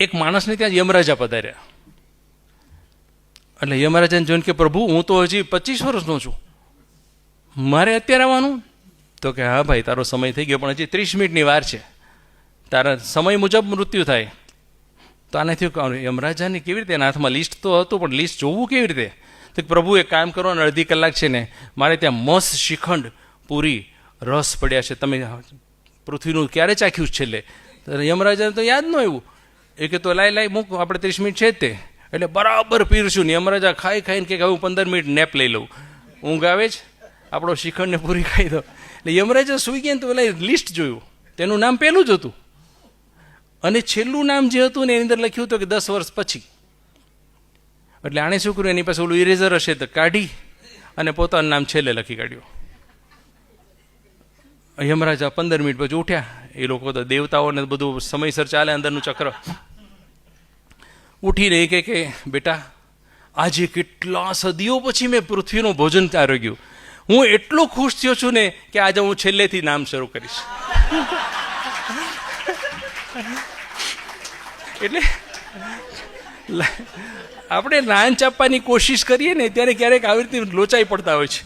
એક માણસને ત્યાં યમરાજા પધાર્યા. એટલે યમરાજાને જોઈને કે પ્રભુ હું તો હજી 25 વર્ષનો છું, મારે અત્યારે આવવાનું? તો કે હા ભાઈ તારો સમય થઈ ગયો, પણ હજી 30 મિનિટની વાર છે, તારા સમય મુજબ મૃત્યુ થાય. તો આને થયું યમરાજાને કેવી રીતે, એના હાથમાં લિસ્ટ તો હતું પણ લિસ્ટ જોવું કેવી રીતે? તો પ્રભુ એક કામ કરો ને, અડધી કલાક છે ને મારે ત્યાં મસ્ત શ્રીખંડ પૂરી રસ પડ્યા છે, તમે પૃથ્વીનું ક્યારે ચાખ્યું છેલ્લે? તો યમરાજાને તો યાદ ન આવ્યું. એ કે તો લાઈ મૂક, આપણે 30 મિનિટ છે જ તે. એટલે બરાબર પીરશું ને યમરાજા ખાઈને કે હું 15 મિનિટ નેપ લઈ લઉં, ઊંઘ આવે જ, આપણો શ્રીખંડને પૂરી ખાઈ દો. એટલે યમરાજા સૂઈ ગયા ને તો પેલા લિસ્ટ જોયું, તેનું નામ પહેલું જ હતું, અને છેલ્લું નામ જે હતું ને એની અંદર લખ્યું હતું કે 10 વર્ષ પછી. એટલે આણે શું કર્યું, એની પાસે ઓલું ઇરેઝર હશે તો કાઢી અને પોતાનું નામ છેલ્લે લખી કાઢ્યું. યમરાજા 15 મિનિટ પછી ઉઠ્યા. એ લોકો તો દેવતાઓને બધું સમયસર ચાલે અંદરનું ચક્ર. ઉઠીને એ કે બેટા આજે કેટલા સદીઓ પછી મેં પૃથ્વીનું ભોજન આરોગ્યું, હું એટલો ખુશ થયો છું ને કે આજે હું છેલ્લેથી નામ શરૂ કરીશ. એટલે આપણે નાન ચાપવાની કોશિશ કરીએ ને ત્યારે ક્યારેક આવી રીતે લોચાઈ પડતા હોય છે.